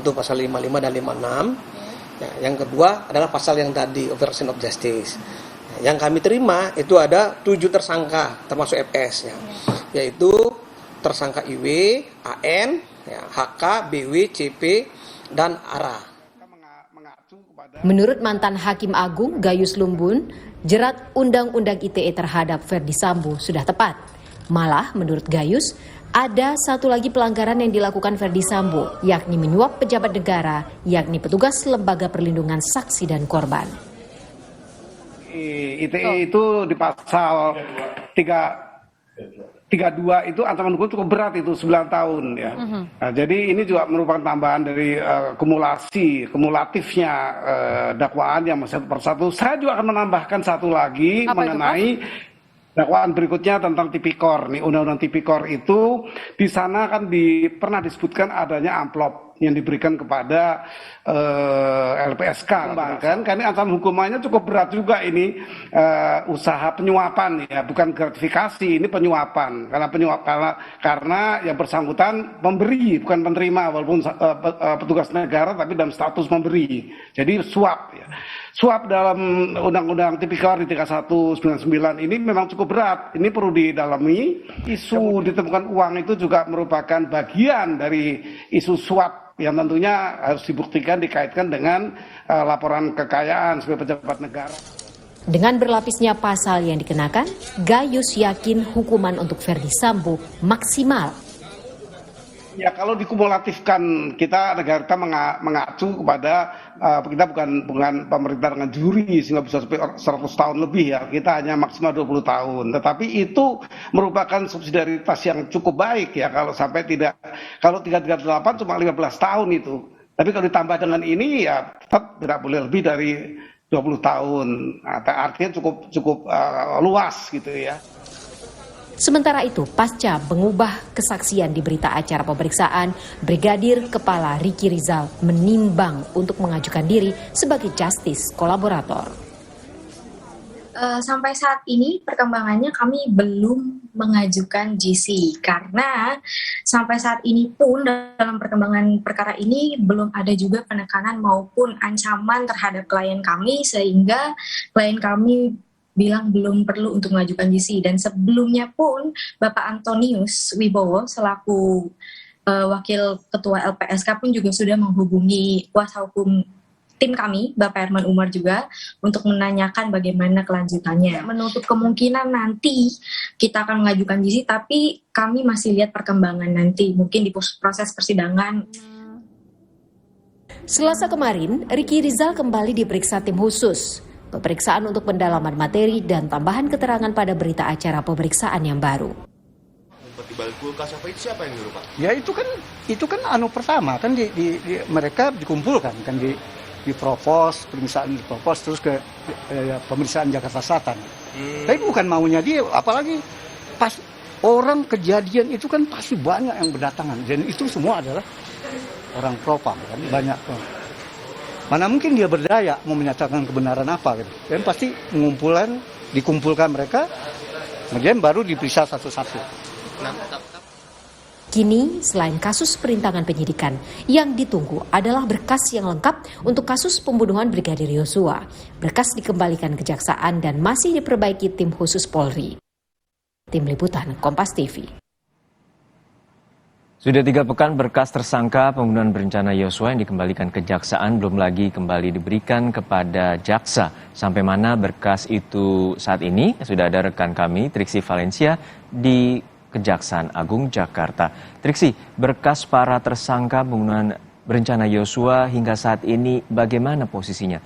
tentu pasal 55 dan 56. Ya, yang kedua adalah pasal yang tadi, obstruction of justice. Yang kami terima itu ada 7 tersangka termasuk FS, ya, yaitu tersangka IW, AN, ya, HK, BW, CP, dan ARA. Menurut mantan Hakim Agung Gayus Lumbun, jerat Undang-Undang ITE terhadap Ferdy Sambo sudah tepat. Malah menurut Gayus, ada satu lagi pelanggaran yang dilakukan Ferdy Sambo, yakni menyuap pejabat negara, yakni petugas Lembaga Perlindungan Saksi dan Korban. ITE itu di pasal 32 itu ancaman hukum cukup berat, itu 9 tahun ya. Nah, jadi ini juga merupakan tambahan dari kumulatifnya dakwaan yang satu persatu. Saya juga akan menambahkan satu lagi mengenai dakwaan berikutnya tentang tipikor. Nih, undang-undang tipikor itu di sana kan pernah disebutkan adanya amplop yang diberikan kepada LPSK, bahkan karena ancaman hukumannya cukup berat juga ini, usaha penyuapan ya, bukan gratifikasi, ini penyuapan karena yang bersangkutan pemberi bukan penerima, walaupun petugas negara tapi dalam status memberi, jadi suap ya. Suap dalam Undang-Undang Tipikor di 3199 ini memang cukup berat. Ini perlu didalami. Isu ditemukan uang itu juga merupakan bagian dari isu suap yang tentunya harus dibuktikan dikaitkan dengan laporan kekayaan sebagai pejabat negara. Dengan berlapisnya pasal yang dikenakan, Gayus yakin hukuman untuk Ferdy Sambo maksimal. Ya, kalau dikumulatifkan, negara kita mengacu kepada kita bukan pemerintah dengan juri sehingga bisa sampai 100 tahun lebih ya. Kita hanya maksimal 20 tahun. Tetapi itu merupakan subsidiaritas yang cukup baik ya, kalau 338 cuma 15 tahun itu. Tapi kalau ditambah dengan ini ya tetap tidak boleh lebih dari 20 tahun. Nah, artinya cukup luas gitu ya. Sementara itu, pasca mengubah kesaksian di berita acara pemeriksaan, Brigadir Kepala Ricky Rizal menimbang untuk mengajukan diri sebagai justice kolaborator. Sampai saat ini perkembangannya kami belum mengajukan GC karena sampai saat ini pun dalam perkembangan perkara ini belum ada juga penekanan maupun ancaman terhadap klien kami, sehingga klien kami bilang belum perlu untuk mengajukan GC. Dan sebelumnya pun Bapak Antonius Wibowo selaku Wakil Ketua LPSK pun juga sudah menghubungi kuasa hukum tim kami, Bapak Herman Umar juga, untuk menanyakan bagaimana kelanjutannya. Menutup kemungkinan nanti kita akan mengajukan GC, tapi kami masih lihat perkembangan nanti, mungkin di proses persidangan. Selasa kemarin, Ricky Rizal kembali diperiksa tim khusus. Pemeriksaan untuk pendalaman materi dan tambahan keterangan pada berita acara pemeriksaan yang baru. Di balik kulkas apa itu siapa yang nyuruh, Pak? Ya itu kan pertama kan mereka dikumpulkan kan di Provos, pemeriksaan di Provos, terus ke pemeriksaan Jakarta Selatan. Tapi bukan maunya dia, apalagi pas orang kejadian itu kan pasti banyak yang berdatangan, dan itu semua adalah orang propam kan, banyak. Mana mungkin dia berdaya mau menyatakan kebenaran apa gitu. Dan pasti dikumpulkan mereka, kemudian baru diperiksa satu-satu. Kini, selain kasus perintangan penyidikan, yang ditunggu adalah berkas yang lengkap untuk kasus pembunuhan Brigadir Yosua. Berkas dikembalikan kejaksaan dan masih diperbaiki tim khusus Polri. Tim Liputan Kompas TV. Sudah 3 pekan berkas tersangka pembunuhan berencana Yosua yang dikembalikan kejaksaan belum lagi kembali diberikan kepada jaksa. Sampai mana berkas itu saat ini? Sudah ada rekan kami, Triksi Valencia, di Kejaksaan Agung Jakarta. Triksi, berkas para tersangka pembunuhan berencana Yosua hingga saat ini bagaimana posisinya?